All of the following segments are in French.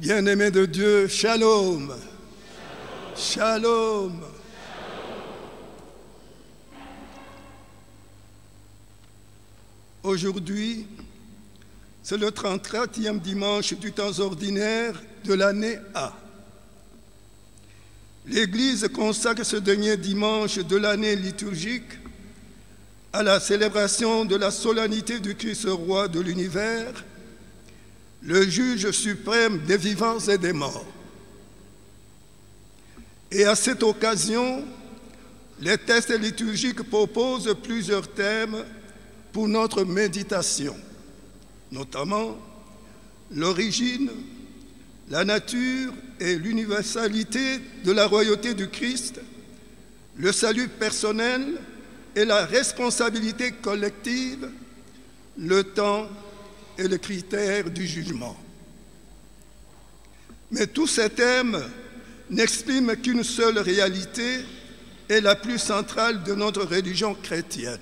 Bien-aimés de Dieu, shalom. Shalom. Aujourd'hui, c'est le 34e dimanche du temps ordinaire de l'année A. L'Église consacre ce dernier dimanche de l'année liturgique à la célébration de la solennité du Christ roi de l'univers, le juge suprême des vivants et des morts. Et à cette occasion, les textes liturgiques proposent plusieurs thèmes pour notre méditation, notamment l'origine, la nature et l'universalité de la royauté du Christ, le salut personnel et la responsabilité collective, le temps et le critère du jugement. Mais tous ces thèmes n'expriment qu'une seule réalité et la plus centrale de notre religion chrétienne.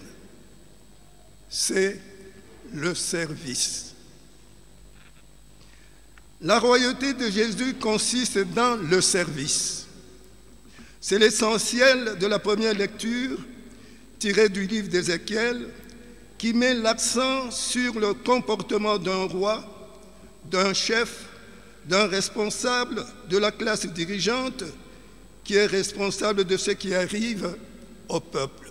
C'est le service. La royauté de Jésus consiste dans le service. C'est l'essentiel de la première lecture tirée du livre d'Ézéchiel qui met l'accent sur le comportement d'un roi, d'un chef, d'un responsable de la classe dirigeante qui est responsable de ce qui arrive au peuple.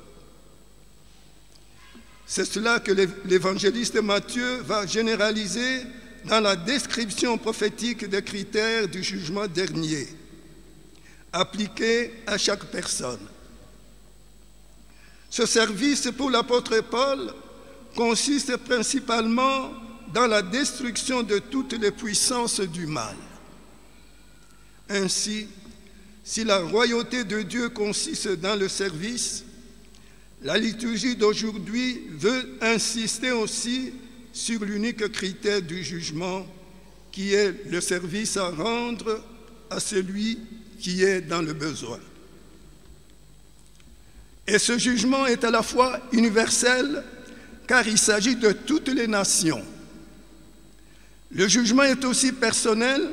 C'est cela que l'évangéliste Matthieu va généraliser dans la description prophétique des critères du jugement dernier, appliqués à chaque personne. Ce service pour l'apôtre Paul consiste principalement dans la destruction de toutes les puissances du mal. Ainsi, si la royauté de Dieu consiste dans le service, la liturgie d'aujourd'hui veut insister aussi sur l'unique critère du jugement, qui est le service à rendre à celui qui est dans le besoin. Et ce jugement est à la fois universel, car il s'agit de toutes les nations. Le jugement est aussi personnel,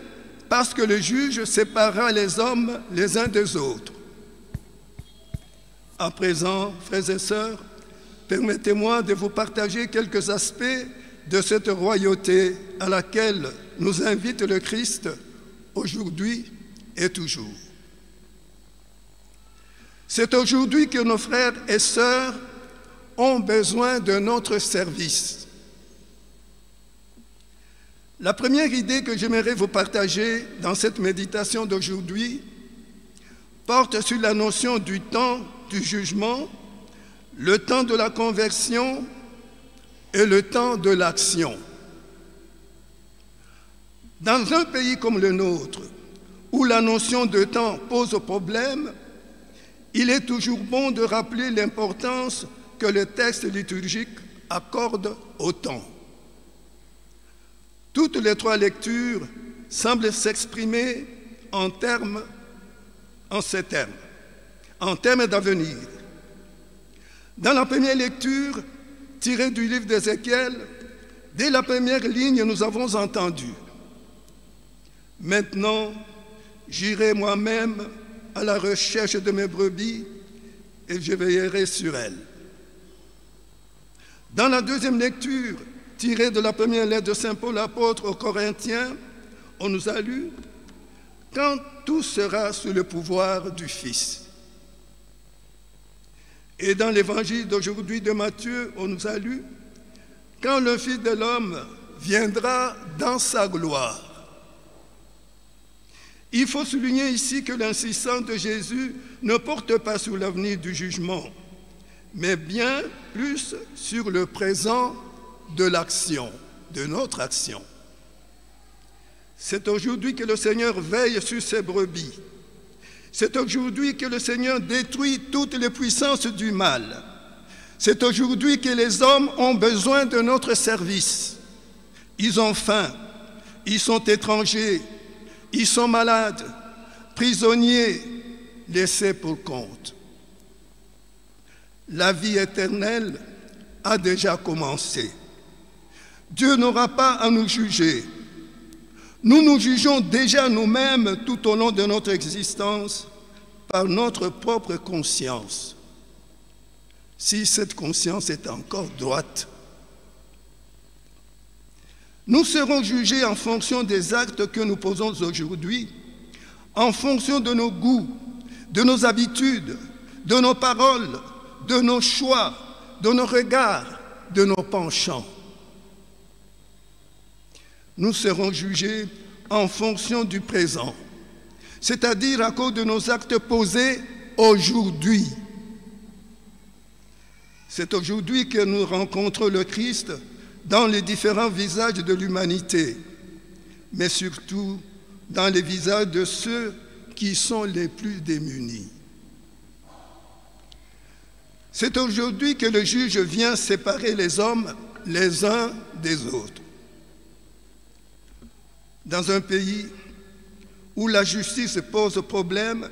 parce que le juge séparera les hommes les uns des autres. À présent, frères et sœurs, permettez-moi de vous partager quelques aspects de cette royauté à laquelle nous invite le Christ aujourd'hui et toujours. C'est aujourd'hui que nos frères et sœurs ont besoin de notre service. La première idée que j'aimerais vous partager dans cette méditation d'aujourd'hui porte sur la notion du temps du jugement, le temps de la conversion et le temps de l'action. Dans un pays comme le nôtre, où la notion de temps pose problème, il est toujours bon de rappeler l'importance que le texte liturgique accorde au temps. Toutes les trois lectures semblent s'exprimer en ces termes, en termes d'avenir. Dans la première lecture, tirée du livre d'Ézéchiel, dès la première ligne, nous avons entendu « Maintenant, j'irai moi-même à la recherche de mes brebis et je veillerai sur elles. » Dans la deuxième lecture, tirée de la première lettre de Saint Paul apôtre aux Corinthiens, on nous a lu « Quand tout sera sous le pouvoir du Fils ». Et dans l'évangile d'aujourd'hui de Matthieu, on nous a lu « Quand le Fils de l'homme viendra dans sa gloire ». Il faut souligner ici que l'insistance de Jésus ne porte pas sur l'avenir du jugement, mais bien plus sur le présent de l'action, de notre action. C'est aujourd'hui que le Seigneur veille sur ses brebis. C'est aujourd'hui que le Seigneur détruit toutes les puissances du mal. C'est aujourd'hui que les hommes ont besoin de notre service. Ils ont faim, ils sont étrangers, ils sont malades, prisonniers, laissés pour compte. La vie éternelle a déjà commencé. Dieu n'aura pas à nous juger. nous nous jugeons déjà nous-mêmes tout au long de notre existence par notre propre conscience, si cette conscience est encore droite. Nous serons jugés en fonction des actes que nous posons aujourd'hui, en fonction de nos goûts, de nos habitudes, de nos paroles, de nos choix, de nos regards, de nos penchants. Nous serons jugés en fonction du présent, c'est-à-dire à cause de nos actes posés aujourd'hui. C'est aujourd'hui que nous rencontrons le Christ dans les différents visages de l'humanité, mais surtout dans les visages de ceux qui sont les plus démunis. C'est aujourd'hui que le juge vient séparer les hommes les uns des autres. Dans un pays où la justice pose problème,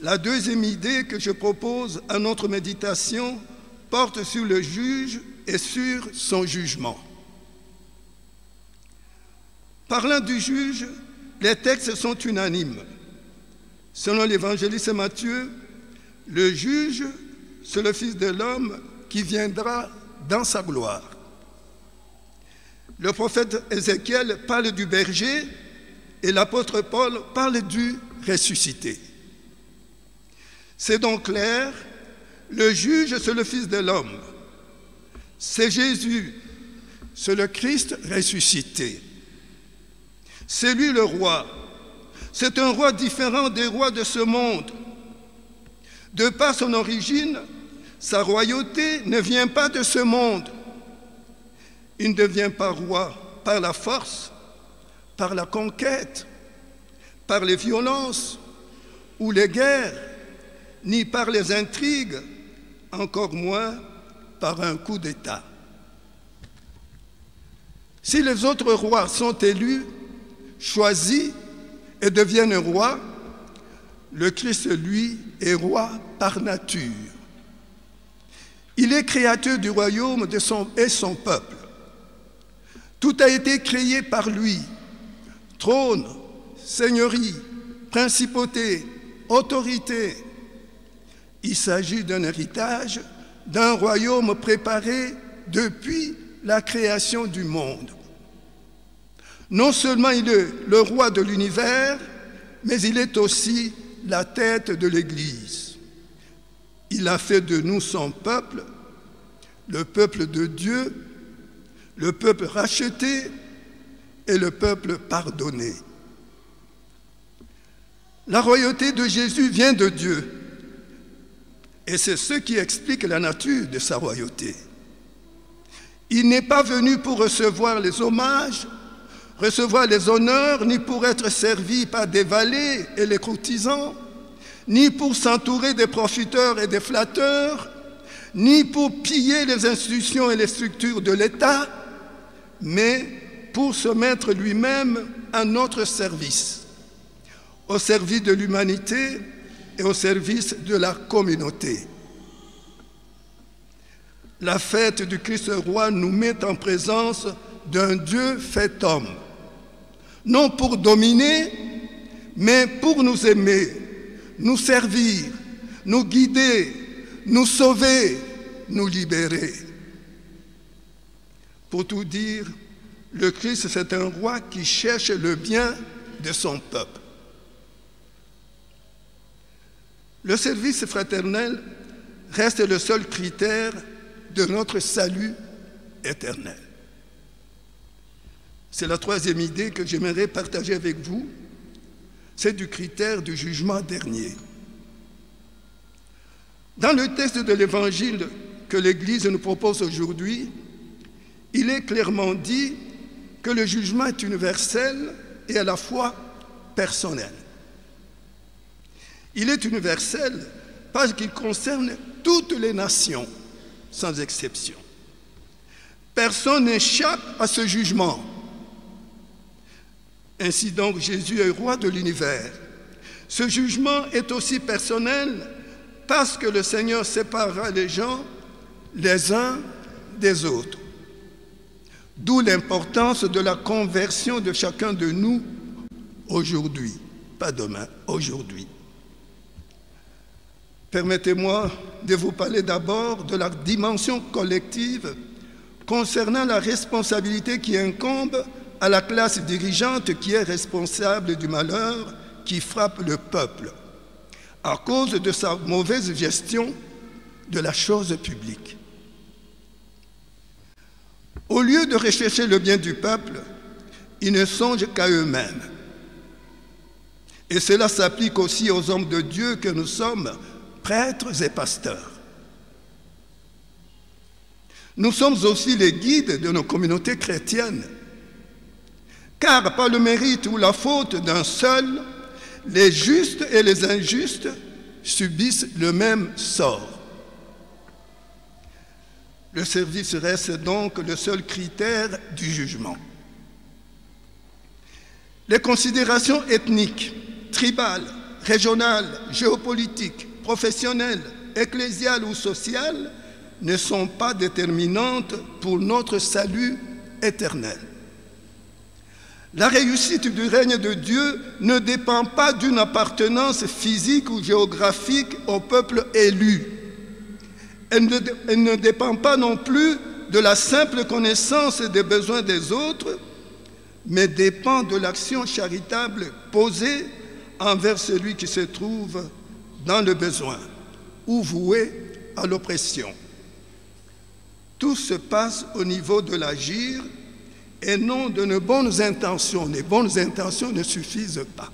la deuxième idée que je propose à notre méditation porte sur le juge et sur son jugement. Parlant du juge, les textes sont unanimes. Selon l'évangéliste Matthieu, le juge, c'est le Fils de l'homme qui viendra dans sa gloire. Le prophète Ézéchiel parle du berger et l'apôtre Paul parle du ressuscité. C'est donc clair, le juge, c'est le Fils de l'homme. C'est Jésus, c'est le Christ ressuscité. C'est lui le roi. C'est un roi différent des rois de ce monde. De par son origine, sa royauté ne vient pas de ce monde. Il ne devient pas roi par la force, par la conquête, par les violences ou les guerres, ni par les intrigues, encore moins par un coup d'État. Si les autres rois sont élus, choisis et deviennent rois, le Christ, lui, est roi par nature. Il est créateur du royaume et son peuple. Tout a été créé par lui. Trône, seigneurie, principauté, autorité. Il s'agit d'un héritage d'un royaume préparé depuis la création du monde. Non seulement il est le roi de l'univers, mais il est aussi la tête de l'Église. Il a fait de nous son peuple, le peuple de Dieu, le peuple racheté et le peuple pardonné. La royauté de Jésus vient de Dieu, et c'est ce qui explique la nature de sa royauté. Il n'est pas venu pour recevoir les hommages, recevoir les honneurs, ni pour être servi par des valets et les courtisans, ni pour s'entourer des profiteurs et des flatteurs, ni pour piller les institutions et les structures de l'État, mais pour se mettre lui-même à notre service, au service de l'humanité et au service de la communauté. La fête du Christ roi nous met en présence d'un Dieu fait homme, non pour dominer, mais pour nous aimer, nous servir, nous guider, nous sauver, nous libérer. Pour tout dire, le Christ, c'est un roi qui cherche le bien de son peuple. Le service fraternel reste le seul critère de notre salut éternel. C'est la troisième idée que j'aimerais partager avec vous, c'est du critère du jugement dernier. Dans le texte de l'Évangile que l'Église nous propose aujourd'hui, il est clairement dit que le jugement est universel et à la fois personnel. Il est universel parce qu'il concerne toutes les nations, sans exception. Personne n'échappe à ce jugement. Ainsi donc, Jésus est roi de l'univers. Ce jugement est aussi personnel parce que le Seigneur séparera les gens les uns des autres. D'où l'importance de la conversion de chacun de nous aujourd'hui, pas demain, aujourd'hui. Permettez-moi de vous parler d'abord de la dimension collective concernant la responsabilité qui incombe à la classe dirigeante qui est responsable du malheur qui frappe le peuple à cause de sa mauvaise gestion de la chose publique. Au lieu de rechercher le bien du peuple, ils ne songent qu'à eux-mêmes. Et cela s'applique aussi aux hommes de Dieu que nous sommes, prêtres et pasteurs. Nous sommes aussi les guides de nos communautés chrétiennes, car par le mérite ou la faute d'un seul, les justes et les injustes subissent le même sort. Le service reste donc le seul critère du jugement. Les considérations ethniques, tribales, régionales, géopolitiques, professionnelles, ecclésiales ou sociales ne sont pas déterminantes pour notre salut éternel. La réussite du règne de Dieu ne dépend pas d'une appartenance physique ou géographique au peuple élu. Elle ne dépend pas non plus de la simple connaissance des besoins des autres, mais dépend de l'action charitable posée envers celui qui se trouve dans le besoin ou voué à l'oppression. Tout se passe au niveau de l'agir et non de nos bonnes intentions. Les bonnes intentions ne suffisent pas.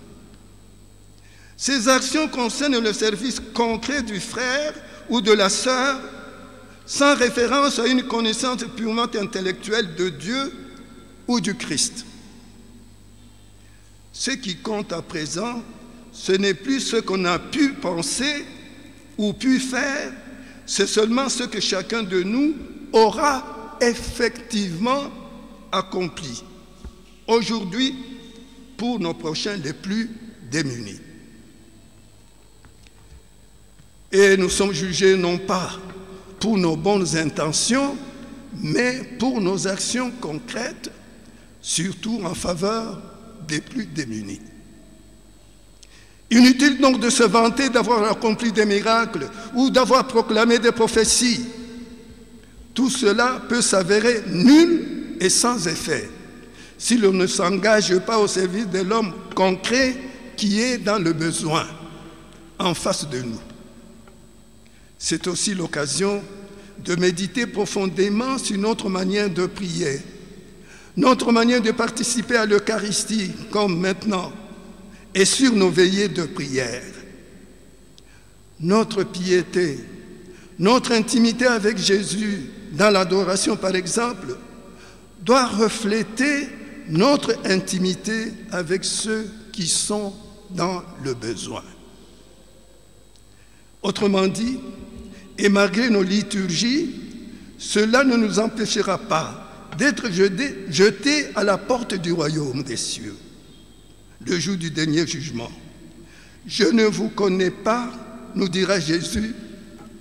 Ces actions concernent le service concret du frère ou de la sœur, sans référence à une connaissance purement intellectuelle de Dieu ou du Christ. Ce qui compte à présent, ce n'est plus ce qu'on a pu penser ou pu faire, c'est seulement ce que chacun de nous aura effectivement accompli aujourd'hui pour nos prochains les plus démunis. Et nous sommes jugés non pas pour nos bonnes intentions, mais pour nos actions concrètes, surtout en faveur des plus démunis. Inutile donc de se vanter d'avoir accompli des miracles ou d'avoir proclamé des prophéties. Tout cela peut s'avérer nul et sans effet si l'on ne s'engage pas au service de l'homme concret qui est dans le besoin, en face de nous. C'est aussi l'occasion de méditer profondément sur notre manière de prier, notre manière de participer à l'Eucharistie, comme maintenant, et sur nos veillées de prière. Notre piété, notre intimité avec Jésus, dans l'adoration par exemple, doit refléter notre intimité avec ceux qui sont dans le besoin. Autrement dit, et malgré nos liturgies, cela ne nous empêchera pas d'être jetés à la porte du royaume des cieux, le jour du dernier jugement. Je ne vous connais pas, nous dira Jésus,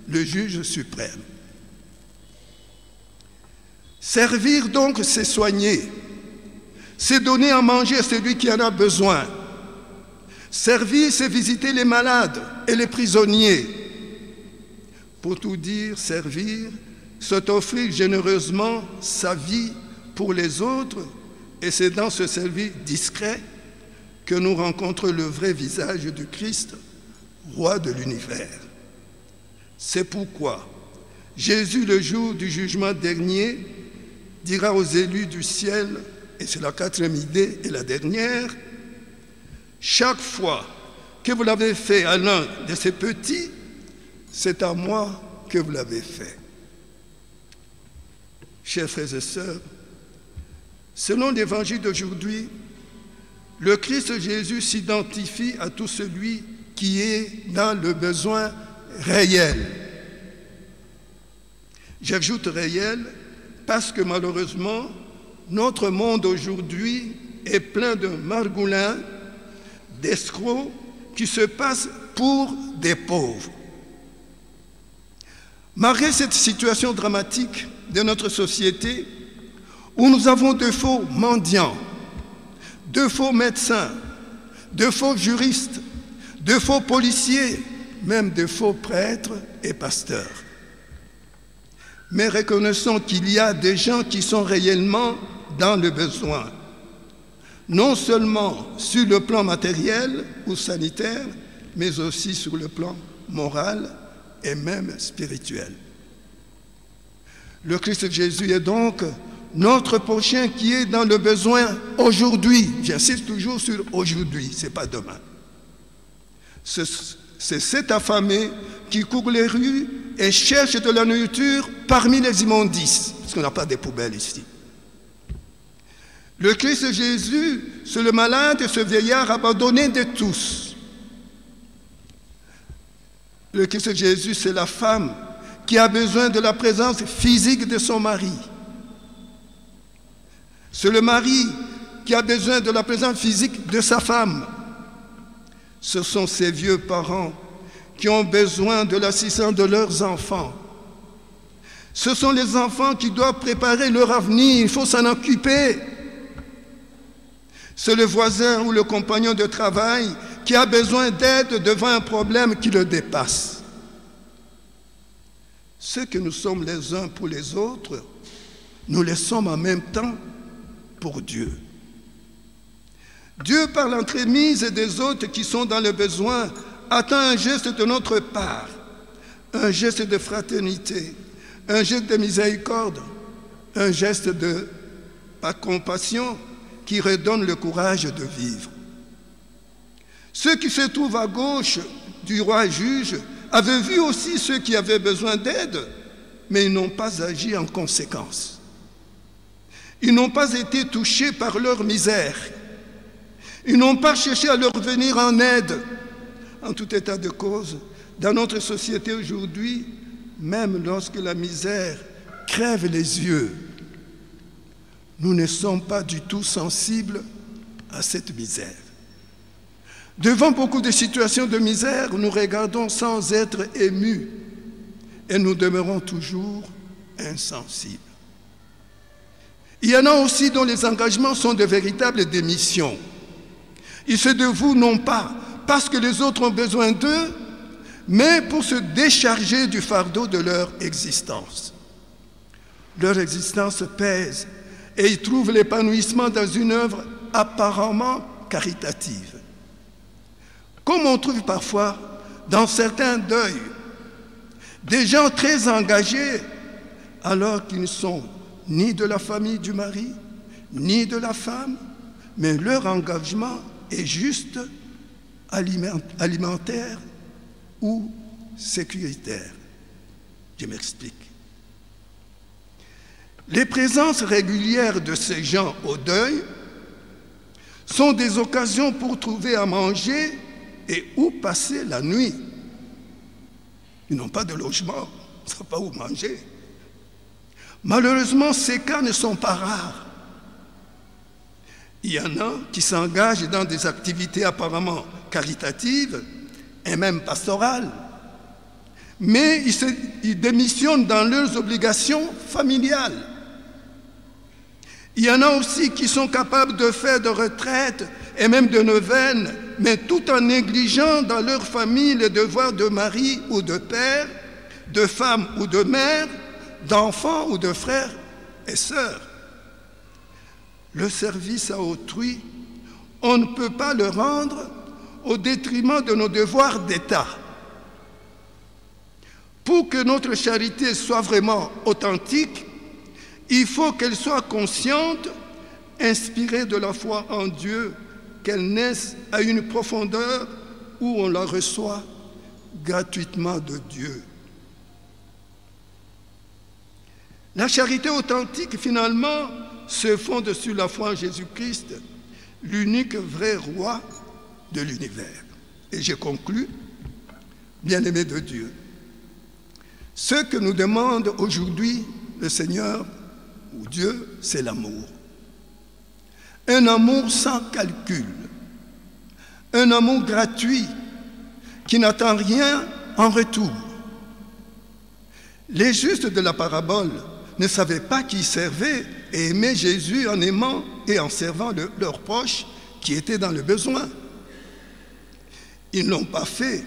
le juge suprême. Servir donc, c'est soigner, c'est donner à manger à celui qui en a besoin. Servir, c'est visiter les malades et les prisonniers. Pour tout dire, servir, c'est offrir généreusement sa vie pour les autres, et c'est dans ce service discret que nous rencontrons le vrai visage du Christ, roi de l'univers. C'est pourquoi Jésus, le jour du jugement dernier, dira aux élus du ciel, et c'est la quatrième idée et la dernière, « Chaque fois que vous l'avez fait à l'un de ces petits, c'est à moi que vous l'avez fait. » Chers frères et sœurs, selon l'évangile d'aujourd'hui, le Christ Jésus s'identifie à tout celui qui est dans le besoin réel. J'ajoute réel parce que malheureusement, notre monde aujourd'hui est plein de margoulins, d'escrocs qui se passent pour des pauvres. Malgré cette situation dramatique de notre société, où nous avons de faux mendiants, de faux médecins, de faux juristes, de faux policiers, même de faux prêtres et pasteurs. Mais reconnaissons qu'il y a des gens qui sont réellement dans le besoin, non seulement sur le plan matériel ou sanitaire, mais aussi sur le plan moral et même spirituel. Le Christ Jésus est donc notre prochain qui est dans le besoin aujourd'hui. J'insiste toujours sur aujourd'hui, ce n'est pas demain. C'est cet affamé qui court les rues et cherche de la nourriture parmi les immondices, parce qu'on n'a pas de poubelles ici. Le Christ Jésus, c'est le malade et ce vieillard abandonné de tous. Le Christ Jésus, c'est la femme qui a besoin de la présence physique de son mari. C'est le mari qui a besoin de la présence physique de sa femme. Ce sont ces vieux parents qui ont besoin de l'assistance de leurs enfants. Ce sont les enfants qui doivent préparer leur avenir, il faut s'en occuper. C'est le voisin ou le compagnon de travail qui a besoin d'aide devant un problème qui le dépasse. Ce que nous sommes les uns pour les autres, nous le sommes en même temps pour Dieu. Dieu, par l'entremise des autres qui sont dans le besoin, attend un geste de notre part, un geste de fraternité, un geste de miséricorde, un geste de compassion qui redonne le courage de vivre. Ceux qui se trouvent à gauche du roi juge avaient vu aussi ceux qui avaient besoin d'aide, mais ils n'ont pas agi en conséquence. Ils n'ont pas été touchés par leur misère. Ils n'ont pas cherché à leur venir en aide. En tout état de cause, dans notre société aujourd'hui, même lorsque la misère crève les yeux, nous ne sommes pas du tout sensibles à cette misère. Devant beaucoup de situations de misère, nous regardons sans être émus et nous demeurons toujours insensibles. Il y en a aussi dont les engagements sont de véritables démissions. Ils se dévouent non pas parce que les autres ont besoin d'eux, mais pour se décharger du fardeau de leur existence. Leur existence pèse et ils trouvent l'épanouissement dans une œuvre apparemment caritative. Comme on trouve parfois dans certains deuils des gens très engagés alors qu'ils ne sont ni de la famille du mari, ni de la femme, mais leur engagement est juste alimentaire ou sécuritaire. Je m'explique. Les présences régulières de ces gens au deuil sont des occasions pour trouver à manger et où passer la nuit. Ils n'ont pas de logement, ils ne savent pas où manger. Malheureusement, ces cas ne sont pas rares. Il y en a qui s'engagent dans des activités apparemment caritatives et même pastorales, mais ils démissionnent dans leurs obligations familiales. Il y en a aussi qui sont capables de faire de retraites et même de neuvaines, mais tout en négligeant dans leur famille les devoirs de mari ou de père, de femme ou de mère, d'enfants ou de frères et sœurs. Le service à autrui, on ne peut pas le rendre au détriment de nos devoirs d'État. Pour que notre charité soit vraiment authentique, il faut qu'elle soit consciente, inspirée de la foi en Dieu, qu'elle naisse à une profondeur où on la reçoit gratuitement de Dieu. La charité authentique, finalement, se fonde sur la foi en Jésus-Christ, l'unique vrai roi de l'univers. Et je conclus, bien-aimés de Dieu, ce que nous demande aujourd'hui le Seigneur ou Dieu, c'est l'amour. Un amour sans calcul, un amour gratuit qui n'attend rien en retour. Les justes de la parabole ne savaient pas qui ils servaient et aimer Jésus en aimant et en servant leurs proches qui étaient dans le besoin. Ils ne l'ont pas fait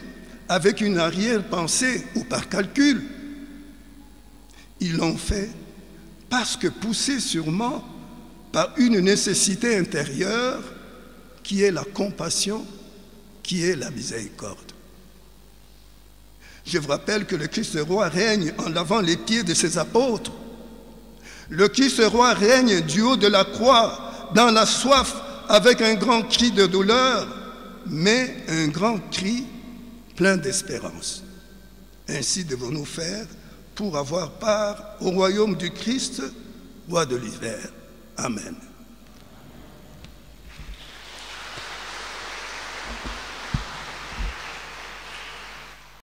avec une arrière-pensée ou par calcul. Ils l'ont fait parce que poussés sûrement par une nécessité intérieure qui est la compassion, qui est la miséricorde. Je vous rappelle que le Christ roi règne en lavant les pieds de ses apôtres. Le Christ roi règne du haut de la croix, dans la soif, avec un grand cri de douleur, mais un grand cri plein d'espérance. Ainsi devons-nous faire pour avoir part au royaume du Christ, roi de l'hiver. Amen.